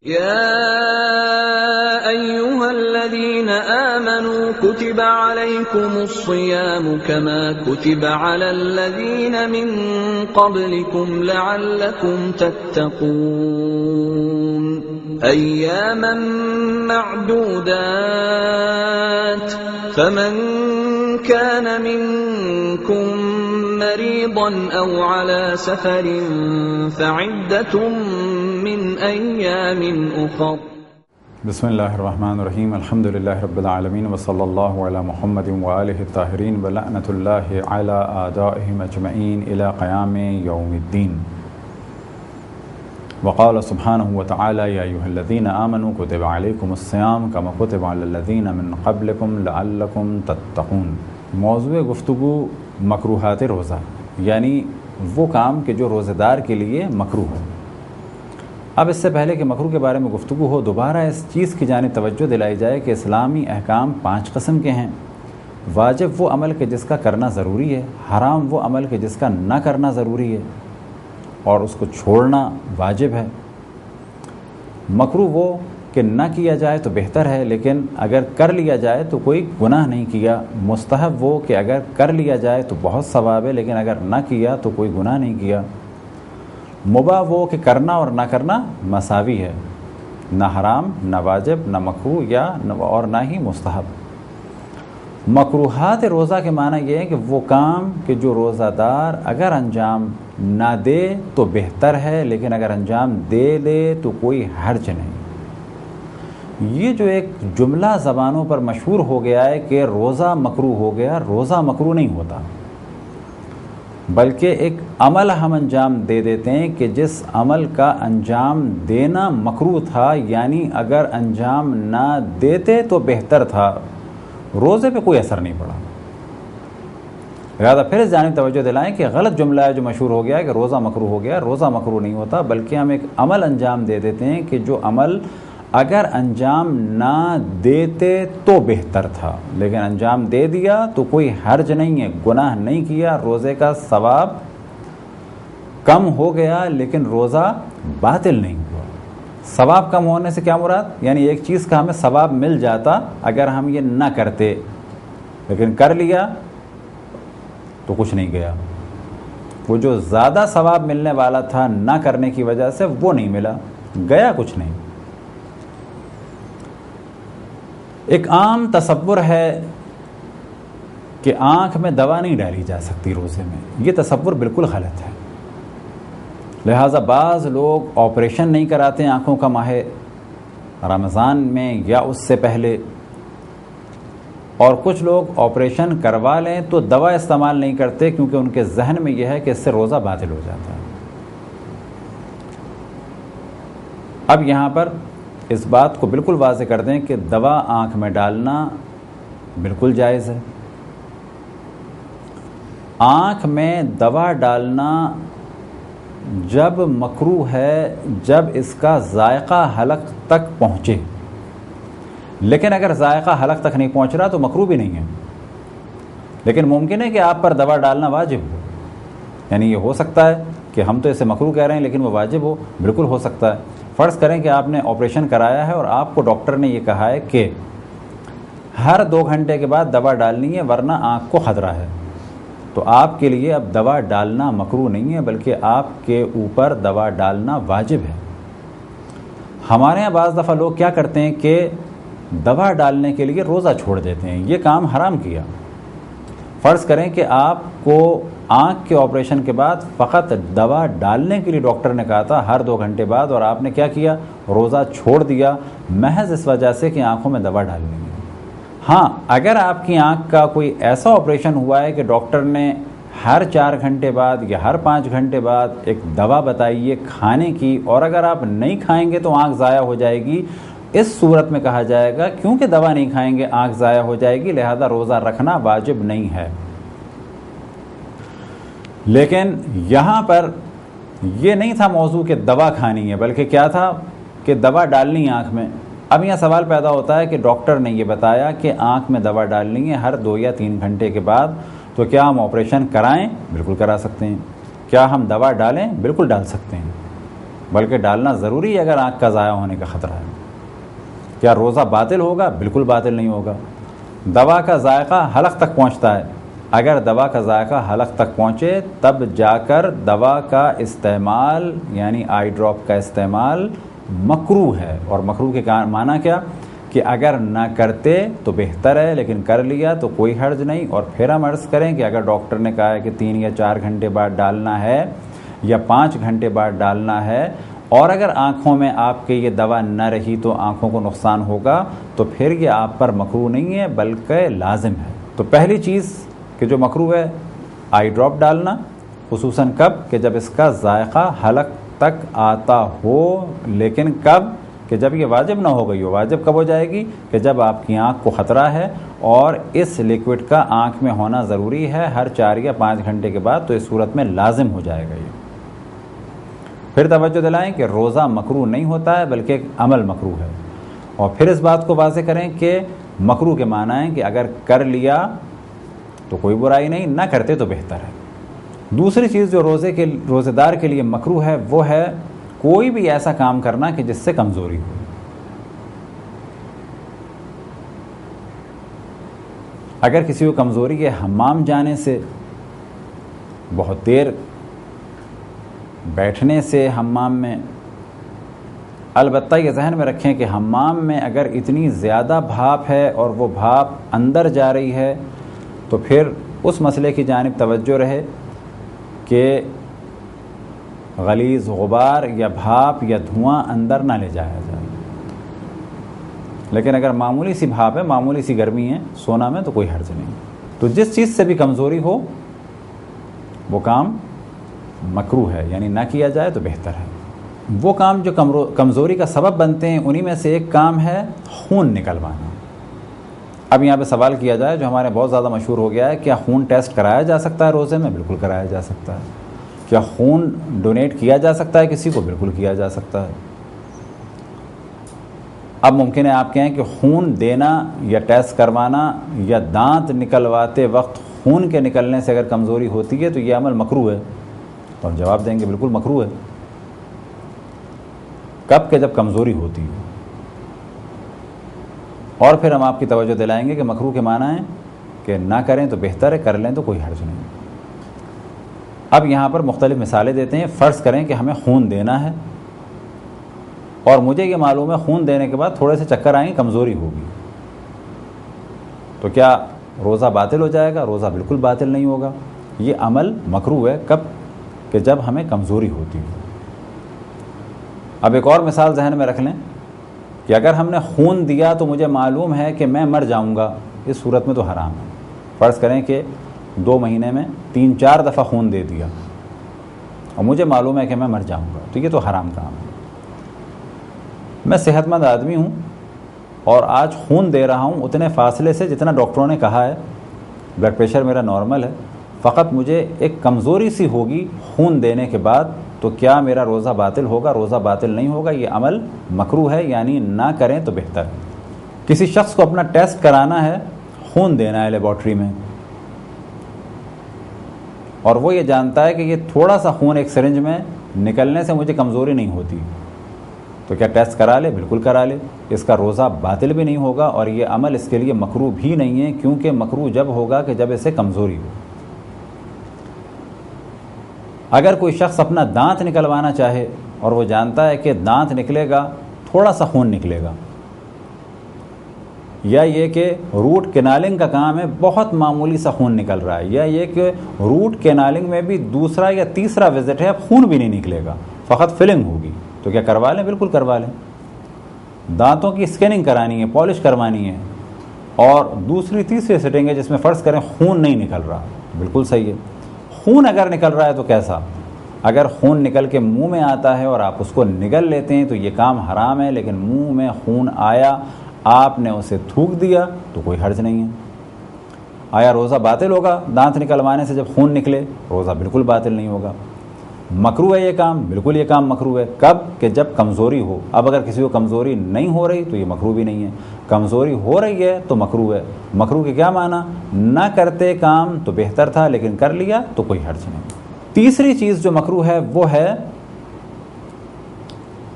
يا أيها الذين آمنوا كتب عليكم الصيام كما كتب على الذين من قبلكم لعلكم تتقون أياما معدودات فمن كان منكم مريضا أو على سفر فعدة من أيام أخر. بسم اللہ الرحمن الرحیم. الحمد للہ رب العالمین وصلی اللہ علی محمد وآلہ الطاہرین ولعنۃ اللہ علی اعدائہم اجمعین الی قیام یوم الدین. وقال سبحانہ وتعالی یا ایھا الذین آمنوا کتب علیکم الصیام کما کتب علی الذین من قبلکم لعلکم تتقون. موضوع گفتگو مکروہات روزہ، یعنی وہ کام کہ جو روزہ دار کے لیے مکروہ ہے. اب اس سے پہلے کہ مکروہ کے بارے میں گفتگو ہو، دوبارہ اس چیز کی جانب توجہ دلائی جائے کہ اسلامی احکام 5 قسم کے ہیں. واجب وہ عمل کہ جس کا کرنا ضروری ہے، حرام وہ عمل کہ جس کا نہ کرنا ضروری ہے اور اس کو چھوڑنا واجب ہے. مکروہ وہ کہ نہ کیا جائے تو بہتر ہے لیکن اگر کر لیا جائے تو کوئی گناہ نہیں کیا. مستحب وہ کہ اگر کر لیا جائے تو بہت ثواب ہے لیکن اگر نہ کیا تو کوئی گناہ نہیں کیا. مباح وہ کہ کرنا اور نہ کرنا مساوی ہے، نہ حرام نہ واجب نہ مکروہ اور نہ ہی مستحب. مکروہات روزہ کے معنی یہ ہے کہ وہ کام کہ جو روزہ دار اگر انجام نہ دے تو بہتر ہے لیکن اگر انجام دے تو کوئی حرج نہیں. یہ جو ایک جملہ زبانوں پر مشہور ہو گیا ہے کہ روزہ مکروہ ہو گیا، روزہ مکروہ نہیں ہوتا، بلکہ ایک عمل ہم انجام دے دیتے ہیں کہ جس عمل کا انجام دینا مکروہ تھا، یعنی اگر انجام نہ دیتے تو بہتر تھا، روزے پہ کوئی اثر نہیں پڑا. لہٰذا پھر اس جانب توجہ دلائیں کہ غلط جملہ ہے جو مشہور ہو گیا ہے کہ روزہ مکروہ ہو گیا. روزہ مکروہ نہیں ہوتا، بلکہ ہم ایک عمل انجام دے دیتے ہیں کہ جو عمل اگر انجام نہ دیتے تو بہتر تھا لیکن انجام دے دیا تو کوئی حرج نہیں ہے، گناہ نہیں کیا، روزے کا ثواب کم ہو گیا لیکن روزہ باطل نہیں ہوا. ثواب کم ہونے سے کیا مراد؟ یعنی ایک چیز کا ہمیں ثواب مل جاتا اگر ہم یہ نہ کرتے، لیکن کر لیا تو کچھ نہیں گیا. وہ جو زیادہ ثواب ملنے والا تھا نہ کرنے کی وجہ سے وہ نہیں ملا، گیا کچھ نہیں. ایک عام تصور ہے کہ آنکھ میں دوا نہیں ڈالی جا سکتی روزے میں. یہ تصور بالکل غلط ہے. لہٰذا بعض لوگ آپریشن نہیں کراتے آنکھوں کا ماہ رمضان میں یا اس سے پہلے، اور کچھ لوگ آپریشن کروا لیں تو دوا استعمال نہیں کرتے کیونکہ ان کے ذہن میں یہ ہے کہ اس سے روزہ باطل ہو جاتا ہے. اب یہاں پر اس بات کو بالکل واضح کر دیں کہ دوا آنکھ میں ڈالنا بالکل جائز ہے. آنکھ میں دوا ڈالنا جب مکروہ ہے جب اس کا ذائقہ حلق تک پہنچے، لیکن اگر ذائقہ حلق تک نہیں پہنچ رہا تو مکروہ بھی نہیں ہے. لیکن ممکن ہے کہ آپ پر دوا ڈالنا واجب ہو، یعنی یہ ہو سکتا ہے کہ ہم تو اسے مکروہ کہہ رہے ہیں لیکن وہ واجب ہو، بالکل ہو سکتا ہے. فرض کریں کہ آپ نے آپریشن کرایا ہے اور آپ کو ڈاکٹر نے یہ کہا ہے کہ ہر 2 گھنٹے کے بعد دوا ڈالنی ہے ورنہ آنکھ کو خطرہ ہے، تو آپ کے لیے اب دوا ڈالنا مکروہ نہیں ہے بلکہ آپ کے اوپر دوا ڈالنا واجب ہے. ہمارے یہاں بعض دفعہ لوگ کیا کرتے ہیں کہ دوا ڈالنے کے لیے روزہ چھوڑ دیتے ہیں. یہ کام حرام کیا. فرض کریں کہ آپ کو آنکھ کے آپریشن کے بعد فقط دوا ڈالنے کے لیے ڈاکٹر نے کہا تھا ہر 2 گھنٹے بعد، اور آپ نے کیا کیا؟ روزہ چھوڑ دیا محض اس وجہ سے کہ آنکھوں میں دوا ڈالنی ہے. ہاں، اگر آپ کی آنکھ کا کوئی ایسا آپریشن ہوا ہے کہ ڈاکٹر نے ہر 4 گھنٹے بعد یا ہر 5 گھنٹے بعد ایک دوا بتائی ہے کھانے کی، اور اگر آپ نہیں کھائیں گے تو آنکھ ضائع ہو جائے گی، اس صورت میں کہا جائے گا کیونکہ دوا نہیں کھائیں گے آنکھ ضائع ہو جائے گی، لہذا روزہ رکھنا واجب نہیں ہے. لیکن یہاں پر یہ نہیں تھا موضوع کہ دوا کھانی ہے، بلکہ کیا تھا کہ دوا ڈالنی ہے آنکھ میں. اب یہاں سوال پیدا ہوتا ہے کہ ڈاکٹر نے یہ بتایا کہ آنکھ میں دوا ڈالنی ہے ہر 2 یا 3 گھنٹے کے بعد، تو کیا ہم آپریشن کرائیں؟ بالکل کرا سکتے ہیں. کیا ہم دوا ڈالیں؟ بالکل ڈال سکتے ہیں. بلکہ ڈالنا ضروری ہے اگر آنکھ کا ضائع ہونے کا خطرہ ہے۔ کیا روزہ باطل ہوگا؟ بالکل باطل نہیں ہوگا۔ دوا کا ذائقہ حلق تک پہنچتا ہے، اگر دوا کا ذائقہ حلق تک پہنچے تب جا کر دوا کا استعمال یعنی آئی ڈراپ کا استعمال مکروہ ہے۔ اور مکروہ کے معنی کیا کہ اگر نہ کرتے تو بہتر ہے، لیکن کر لیا تو کوئی حرج نہیں۔ اور پھر ہم عرض کریں کہ اگر ڈاکٹر نے کہا ہے کہ 3 یا 4 گھنٹے بعد ڈالنا ہے یا 5 گھنٹے بعد ڈالنا ہے، اور اگر آنکھوں میں آپ کے یہ دوا نہ رہی تو آنکھوں کو نقصان ہوگا، تو پھر یہ آپ پر مکروہ نہیں ہے بلکہ لازم ہے۔ تو پہلی چیز کہ جو مکروہ ہے آئی ڈراپ ڈالنا، خصوصاً کب کہ جب اس کا ذائقہ حلق تک آتا ہو، لیکن کب کہ جب یہ واجب نہ ہو گئی ہو۔ واجب کب ہو جائے گی کہ جب آپ کی آنکھ کو خطرہ ہے اور اس لیکوڈ کا آنکھ میں ہونا ضروری ہے ہر 4 یا 5 گھنٹے کے بعد، تو اس صورت میں لازم ہو جائے گا یہ۔ پھر توجہ دلائیں کہ روزہ مکروہ نہیں ہوتا ہے بلکہ ایک عمل مکروہ ہے، اور پھر اس بات کو واضح کریں کہ مکروہ کے معنی ہے کہ اگر کر لیا تو کوئی برائی نہیں، نہ کرتے تو بہتر ہے۔ دوسری چیز جو روزے دار کے لیے مکروہ ہے وہ ہے کوئی بھی ایسا کام کرنا کہ جس سے کمزوری ہو۔ اگر کسی کو کمزوری ہے حمام جانے سے، بہت دیر بیٹھنے سے حمام میں، البتہ یہ ذہن میں رکھیں کہ حمام میں اگر اتنی زیادہ بھاپ ہے اور وہ بھاپ اندر جا رہی ہے تو پھر اس مسئلے کی جانب توجہ رہے کہ غلیظ غبار یا بھاپ یا دھواں اندر نہ لے جایا جائے۔ لیکن اگر معمولی سی بھاپ ہے، معمولی سی گرمی ہے سونا میں، تو کوئی حرج نہیں۔ تو جس چیز سے بھی کمزوری ہو وہ کام مکروہ ہے، یعنی نہ کیا جائے تو بہتر ہے۔ وہ کام جو کمزوری کا سبب بنتے ہیں انہی میں سے ایک کام ہے خون نکلوانا۔ اب یہاں پہ سوال کیا جائے جو ہمارے بہت زیادہ مشہور ہو گیا ہے، کیا خون ٹیسٹ کرایا جا سکتا ہے روزے میں؟ بالکل کرایا جا سکتا ہے۔ کیا خون ڈونیٹ کیا جا سکتا ہے کسی کو؟ بالکل کیا جا سکتا ہے۔ اب ممکن ہے آپ کہیں کہ خون دینا یا ٹیسٹ کروانا یا دانت نکلواتے وقت خون کے نکلنے سے اگر کمزوری ہوتی ہے تو یہ عمل مکروہ ہے، تو ہم جواب دیں گے بالکل مکروہ ہے۔ کب کہ جب کمزوری ہوتی ہے۔ اور پھر ہم آپ کی توجہ دلائیں گے کہ مکروہ کے معنی ہے کہ نہ کریں تو بہتر ہے، کر لیں تو کوئی حرج نہیں۔ اب یہاں پر مختلف مثالیں دیتے ہیں۔ فرض کریں کہ ہمیں خون دینا ہے اور مجھے یہ معلوم ہے خون دینے کے بعد تھوڑے سے چکر آئیں گے، کمزوری ہوگی، تو کیا روزہ باطل ہو جائے گا؟ روزہ بالکل باطل نہیں ہوگا۔ یہ عمل مکروہ ہے کب کہ جب ہمیں کمزوری ہوتی ہو۔ اب ایک اور مثال ذہن میں رکھ لیں کہ اگر ہم نے خون دیا تو مجھے معلوم ہے کہ میں مر جاؤں گا، اس صورت میں تو حرام ہے۔ فرض کریں کہ 2 مہینے میں 3-4 دفعہ خون دے دیا اور مجھے معلوم ہے کہ میں مر جاؤں گا، تو یہ تو حرام کام ہے۔ میں صحت مند آدمی ہوں اور آج خون دے رہا ہوں اتنے فاصلے سے جتنا ڈاکٹروں نے کہا ہے، بلڈ پریشر میرا نارمل ہے، فقط مجھے ایک کمزوری سی ہوگی خون دینے کے بعد، تو کیا میرا روزہ باطل ہوگا؟ روزہ باطل نہیں ہوگا، یہ عمل مکروہ ہے، یعنی نہ کریں تو بہتر ہے۔ کسی شخص کو اپنا ٹیسٹ کرانا ہے، خون دینا ہے لیبارٹری میں، اور وہ یہ جانتا ہے کہ یہ تھوڑا سا خون ایک سرنج میں نکلنے سے مجھے کمزوری نہیں ہوتی، تو کیا ٹیسٹ کرا لے؟ بالکل کرا لے۔ اس کا روزہ باطل بھی نہیں ہوگا اور یہ عمل اس کے لیے مکروہ بھی نہیں ہے، کیونکہ مکروہ جب ہوگا کہ جب اسے کمزوری ہو۔ اگر کوئی شخص اپنا دانت نکلوانا چاہے اور وہ جانتا ہے کہ دانت نکلے گا، تھوڑا سا خون نکلے گا، یا یہ کہ روٹ کینالنگ کا کام ہے، بہت معمولی سا خون نکل رہا ہے، یا یہ کہ روٹ کینالنگ میں بھی دوسرا یا تیسرا وزٹ ہے، اب خون بھی نہیں نکلے گا، فقط فلنگ ہوگی، تو کیا کروا لیں؟ بالکل کروا لیں۔ دانتوں کی اسکیننگ کرانی ہے، پالش کروانی ہے، اور دوسری تیسری سیٹنگ ہے جس میں فرض کریں خون نہیں نکل رہا، بالکل صحیح ہے۔ خون اگر نکل رہا ہے تو کیسا؟ اگر خون نکل کے منہ میں آتا ہے اور آپ اس کو نگل لیتے ہیں تو یہ کام حرام ہے، لیکن منہ میں خون آیا، آپ نے اسے تھوک دیا تو کوئی حرج نہیں ہے۔ آیا روزہ باطل ہوگا دانت نکلوانے سے جب خون نکلے؟ روزہ بالکل باطل نہیں ہوگا۔ مکروہ ہے یہ کام؟ بالکل یہ کام مکروہ ہے۔ کب کہ جب کمزوری ہو۔ اب اگر کسی کو کمزوری نہیں ہو رہی تو یہ مکروہ بھی نہیں ہے، کمزوری ہو رہی ہے تو مکروہ ہے۔ مکروہ کے کیا معنی؟ نہ کرتے کام تو بہتر تھا، لیکن کر لیا تو کوئی حرج نہیں۔ تیسری چیز جو مکروہ ہے وہ ہے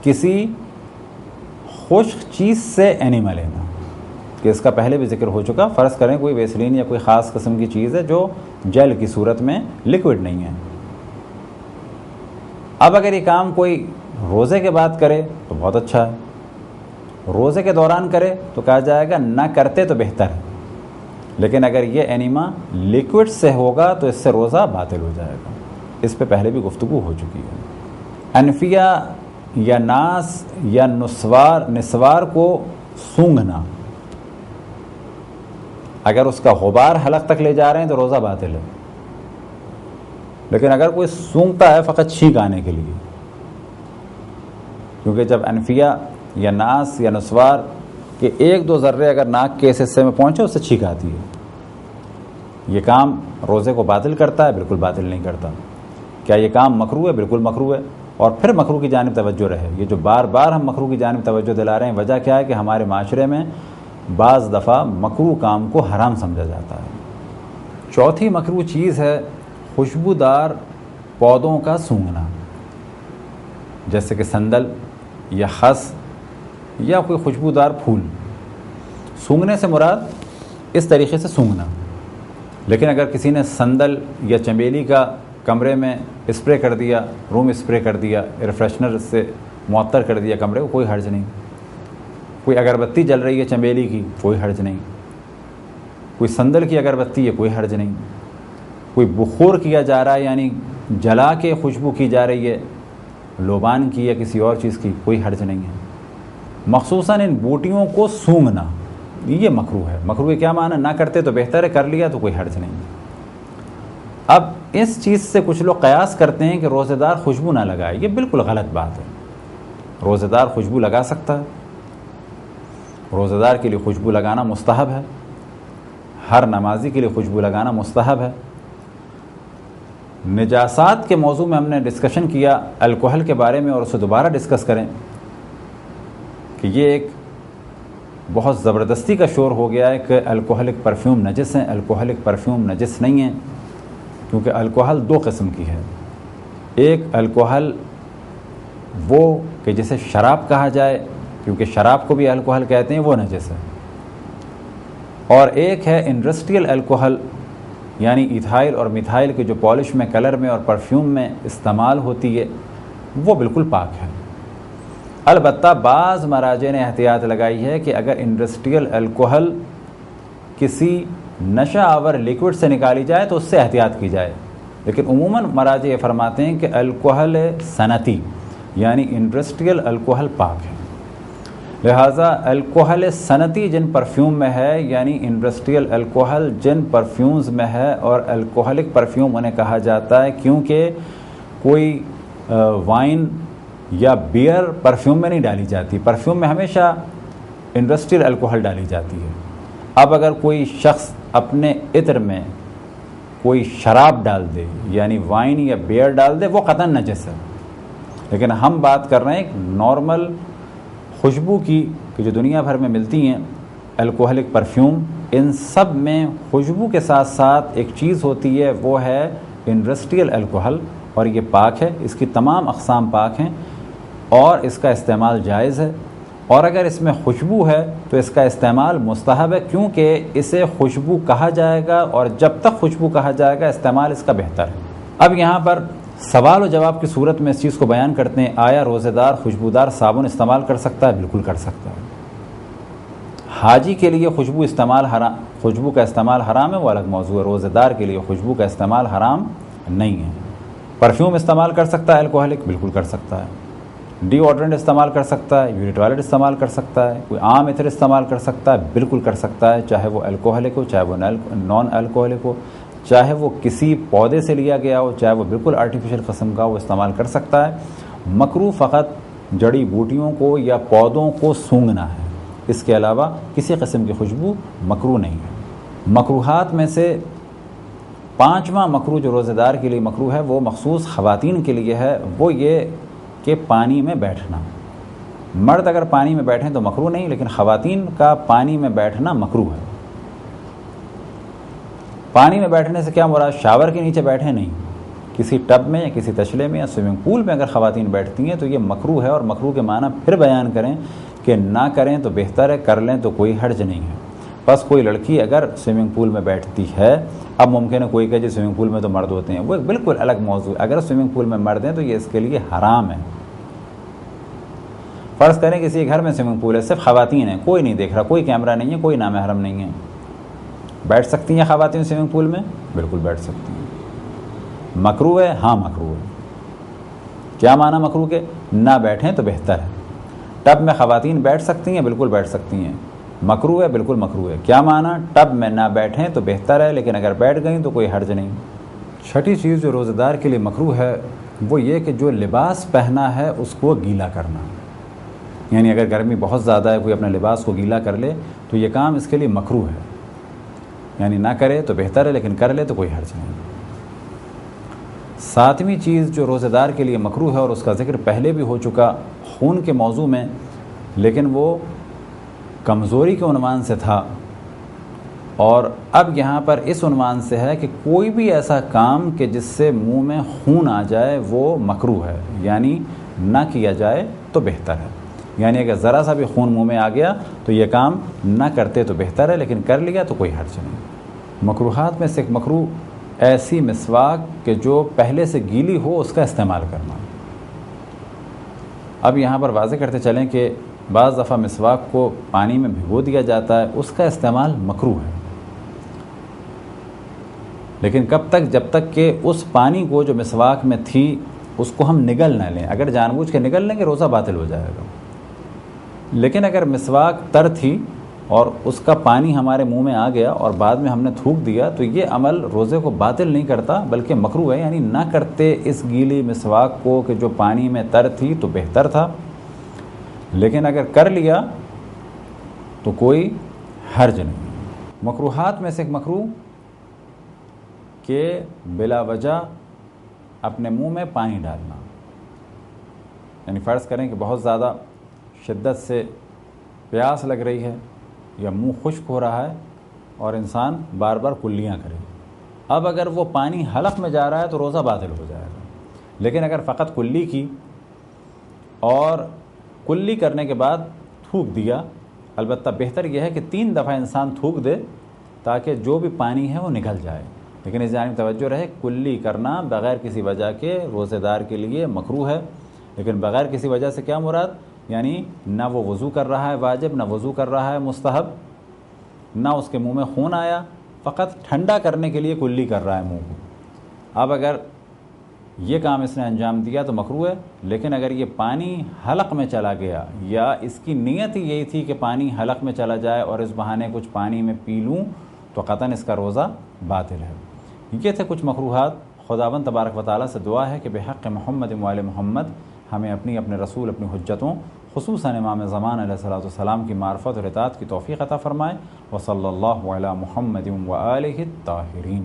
کسی خشک چیز سے اینیما لینا، کہ اس کا پہلے بھی ذکر ہو چکا. فرض کریں کوئی ویسلین یا کوئی خاص قسم کی چیز ہے جو جیل کی صورت میں لکوڈ نہیں ہے. اب اگر یہ کام کوئی روزے کے بعد کرے تو بہت اچھا ہے، روزے کے دوران کرے تو کہا جائے گا نہ کرتے تو بہتر ہے. لیکن اگر یہ اینیما لیکوڈ سے ہوگا تو اس سے روزہ باطل ہو جائے گا. اس پہ پہلے بھی گفتگو ہو چکی ہے. انفیہ یا ناس یا نسوار کو سونگھنا، اگر اس کا غبار حلق تک لے جا رہے ہیں تو روزہ باطل ہے. لیکن اگر کوئی سونگتا ہے فقط چھینک آنے کے لیے، کیونکہ جب انفیہ یا ناس یا نسوار کے 1-2 ذرے اگر ناک کے اس حصے میں پہنچے اس سے چھینک آتی ہے، یہ کام روزے کو باطل کرتا ہے؟ بالکل باطل نہیں کرتا. کیا یہ کام مکروہ ہے؟ بالکل مکروہ ہے. اور پھر مکروہ کی جانب توجہ رہے. یہ جو بار بار ہم مکروہ کی جانب توجہ دلا رہے ہیں، وجہ کیا ہے کہ ہمارے معاشرے میں بعض دفعہ مکروہ کام کو حرام سمجھا جاتا ہے. چوتھی مکروہ چیز ہے خوشبودار پودوں کا سونگھنا، جیسے کہ سندل یا خس یا کوئی خوشبودار پھول. سونگھنے سے مراد اس طریقے سے سونگھنا. لیکن اگر کسی نے سندل یا چمیلی کا کمرے میں اسپرے کر دیا، روم اسپرے کر دیا، ایئر فریشنر سے معطر کر دیا کمرے کو، کوئی حرج نہیں. کوئی اگربتی جل رہی ہے چمیلی کی، کوئی حرج نہیں. کوئی سندل کی اگربتی ہے، کوئی حرج نہیں. کوئی بخور کیا جا رہا ہے یعنی جلا کے خوشبو کی جا رہی ہے لوبان کی یا کسی اور چیز کی، کوئی حرج نہیں ہے. مخصوصاً ان بوٹیوں کو سونگھنا یہ مکروہ ہے. مکروہ کیا معنی؟ نہ کرتے تو بہتر ہے، کر لیا تو کوئی حرج نہیں. اب اس چیز سے کچھ لوگ قیاس کرتے ہیں کہ روزہ دار خوشبو نہ لگائے. یہ بالکل غلط بات ہے. روزہ دار خوشبو لگا سکتا ہے. روزہ دار کے لیے خوشبو لگانا مستحب ہے. ہر نمازی کے لیے خوشبو لگانا مستحب ہے. نجاسات کے موضوع میں ہم نے ڈسکشن کیا الکوہل کے بارے میں، اور اسے دوبارہ ڈسکس کریں کہ یہ ایک بہت زبردستی کا شور ہو گیا ہے کہ الکوہلک پرفیوم نجس ہیں. الکوہلک پرفیوم نجس نہیں ہیں، کیونکہ الکوہل 2 قسم کی ہے. ایک الکوہل وہ کہ جسے شراب کہا جائے، کیونکہ شراب کو بھی الکوہل کہتے ہیں، وہ نجس ہے. اور ایک ہے انڈسٹریل الکوہل، یعنی ایتھائل اور میتھائل کے جو پالش میں، کلر میں اور پرفیوم میں استعمال ہوتی ہے، وہ بالکل پاک ہے. البتہ بعض مراجع نے احتیاط لگائی ہے کہ اگر انڈسٹریل الکوہل کسی نشہ آور لیکوڈ سے نکالی جائے تو اس سے احتیاط کی جائے. لیکن عموماً مراجع یہ فرماتے ہیں کہ الکوہل صنعتی یعنی انڈسٹریل الکوہل پاک ہے. لہٰذا الکوہل صنعتی جن پرفیوم میں ہے، یعنی انڈسٹریل الکوہل جن پرفیومز میں ہے، اور الکوہلک پرفیوم انہیں کہا جاتا ہے کیونکہ کوئی وائن یا بیئر پرفیوم میں نہیں ڈالی جاتی. پرفیوم میں ہمیشہ انڈسٹریل الکوہل ڈالی جاتی ہے. اب اگر کوئی شخص اپنے عطر میں کوئی شراب ڈال دے، یعنی وائن یا بیئر ڈال دے، وہ قطعاً نجس ہے. لیکن ہم بات کر رہے ہیں ایک نارمل خوشبو کی کہ جو دنیا بھر میں ملتی ہیں الکوہلک پرفیوم. ان سب میں خوشبو کے ساتھ ساتھ ایک چیز ہوتی ہے، وہ ہے انڈسٹریل الکوہل، اور یہ پاک ہے. اس کی تمام اقسام پاک ہیں اور اس کا استعمال جائز ہے. اور اگر اس میں خوشبو ہے تو اس کا استعمال مستحب ہے، کیونکہ اسے خوشبو کہا جائے گا، اور جب تک خوشبو کہا جائے گا استعمال اس کا بہتر ہے. اب یہاں پر سوال و جواب کی صورت میں اس چیز کو بیان کرتے ہیں، آیا روزہ دار خوشبودار صابن استعمال کر سکتا ہے؟ بالکل کر سکتا ہے. حاجی کے لیے خوشبو کا استعمال حرام ہے، وہ الگ موضوع ہے. روزہ دار کے لیے خوشبو کا استعمال حرام نہیں ہے. پرفیوم استعمال کر سکتا ہے الکوہلک؟ بالکل کر سکتا ہے. ڈی آڈرنٹ استعمال کر سکتا ہے، یونی ٹوائلٹ استعمال کر سکتا ہے، کوئی عام عطر استعمال کر سکتا ہے؟ بالکل کر سکتا ہے، چاہے وہ الکوہلک ہو، چاہے وہ نان الکوہلک ہو، چاہے وہ کسی پودے سے لیا گیا ہو، چاہے وہ بالکل آرٹیفیشل قسم کا وہ استعمال کر سکتا ہے. مکروہ فقط جڑی بوٹیوں کو یا پودوں کو سونگھنا ہے. اس کے علاوہ کسی قسم کی خوشبو مکروہ نہیں ہے. مکروہات میں سے 5واں مکروہ جو روزہ دار کے لیے مکروہ ہے وہ مخصوص خواتین کے لیے ہے. وہ یہ کہ پانی میں بیٹھنا. مرد اگر پانی میں بیٹھیں تو مکروہ نہیں، لیکن خواتین کا پانی میں بیٹھنا مکروہ ہے. پانی میں بیٹھنے سے کیا مراد؟ شاور کے نیچے بیٹھے نہیں، کسی ٹب میں یا کسی تشلے میں یا سوئمنگ پول میں اگر خواتین بیٹھتی ہیں تو یہ مکروہ ہے، اور مکروہ کے معنی پھر بیان کریں کہ نہ کریں تو بہتر ہے، کر لیں تو کوئی حرج نہیں ہے۔ بس کوئی لڑکی اگر سوئمنگ پول میں بیٹھتی ہے، اب ممکن ہے کوئی کہ جی سوئمنگ پول میں تو مرد ہوتے ہیں، وہ بالکل الگ موضوع ہے۔ اگر سوئمنگ پول میں مرد ہیں تو یہ اس کے لیے حرام ہے۔ فرض کریں کسی گھر میں سوئمنگ پول ہے، صرف خواتین ہیں، کوئی نہیں دیکھ رہا، کوئی کیمرہ نہیں ہے، کوئی نامحرم نہیں ہے، بیٹھ سکتی ہیں خواتین سوئمنگ پول میں؟ بالکل بیٹھ سکتی ہیں۔ مکروہ ہے؟ ہاں مکروہ ہے۔ کیا معنی مکروہ کے؟ نہ بیٹھیں تو بہتر ہے۔ ٹب میں خواتین بیٹھ سکتی ہیں؟ بالکل بیٹھ سکتی ہیں۔ مکروہ ہے؟ بالکل مکروہ ہے۔ کیا معنی؟ ٹب میں نہ بیٹھیں تو بہتر ہے، لیکن اگر بیٹھ گئیں تو کوئی حرج نہیں۔ چھٹی چیز جو روزہ دار کے لیے مکروہ ہے وہ یہ کہ جو لباس پہنا ہے اس کو گیلا کرنا، یعنی اگر گرمی بہت زیادہ ہے کوئی اپنے لباس کو گیلا کر لے تو یہ کام اس کے لیے مکروہ ہے، یعنی نہ کرے تو بہتر ہے، لیکن کر لے تو کوئی حرج نہیں۔ ساتویں چیز جو روزہ دار کے لیے مکروہ ہے، اور اس کا ذکر پہلے بھی ہو چکا خون کے موضوع میں، لیکن وہ کمزوری کے عنوان سے تھا، اور اب یہاں پر اس عنوان سے ہے کہ کوئی بھی ایسا کام کہ جس سے منہ میں خون آ جائے وہ مکروہ ہے، یعنی نہ کیا جائے تو بہتر ہے۔ یعنی اگر ذرا سا بھی خون منہ میں آ گیا تو یہ کام نہ کرتے تو بہتر ہے، لیکن کر لیا تو کوئی حرج نہیں۔ مکروہات میں سے ایک مکروہ ایسی مسواک کہ جو پہلے سے گیلی ہو اس کا استعمال کرنا۔ اب یہاں پر واضح کرتے چلیں کہ بعض دفعہ مسواک کو پانی میں بھگو دیا جاتا ہے، اس کا استعمال مکروہ ہے، لیکن کب تک؟ جب تک کہ اس پانی کو جو مسواک میں تھی اس کو ہم نگل نہ لیں۔ اگر جان بوجھ کے نگل لیں گے روزہ باطل ہو جائے گا، لیکن اگر مسواک تر تھی اور اس کا پانی ہمارے منہ میں آ گیا اور بعد میں ہم نے تھوک دیا تو یہ عمل روزے کو باطل نہیں کرتا بلکہ مکروہ ہے، یعنی نہ کرتے اس گیلی مسواک کو کہ جو پانی میں تر تھی تو بہتر تھا، لیکن اگر کر لیا تو کوئی حرج نہیں۔ مکروہات میں سے ایک مکروہ کہ بلا وجہ اپنے منہ میں پانی ڈالنا، یعنی فرض کریں کہ بہت زیادہ شدت سے پیاس لگ رہی ہے یا منہ خشک ہو رہا ہے اور انسان بار بار کلیاں کرے، اب اگر وہ پانی حلق میں جا رہا ہے تو روزہ باطل ہو جائے گا، لیکن اگر فقط کلی کی اور کلی کرنے کے بعد تھوک دیا، البتہ بہتر یہ ہے کہ 3 دفعہ انسان تھوک دے تاکہ جو بھی پانی ہے وہ نکل جائے، لیکن اس جانب توجہ رہے کلی کرنا بغیر کسی وجہ کے روزے دار کے لیے مکروہ ہے۔ لیکن بغیر کسی وجہ سے کیا مراد؟ یعنی نہ وہ وضو کر رہا ہے واجب، نہ وضو کر رہا ہے مستحب، نہ اس کے منہ میں خون آیا، فقط ٹھنڈا کرنے کے لیے کلی کر رہا ہے منہ کو۔ اب اگر یہ کام اس نے انجام دیا تو مکروہ ہے، لیکن اگر یہ پانی حلق میں چلا گیا یا اس کی نیت ہی یہی تھی کہ پانی حلق میں چلا جائے اور اس بہانے کچھ پانی میں پی لوں تو قطعاً اس کا روزہ باطل ہے۔ یہ تھے کچھ مکروہات۔ خداوند تبارک و تعالیٰ سے دعا ہے کہ بحق محمد و آل محمد ہمیں اپنے رسول، اپنی حجتوں، خصوصاً امام زمان علیہ السلام کی معرفت اور اطاعت کی توفیق عطا فرمائے۔ وصلی اللہ علی محمد و آلہ الطاہرین۔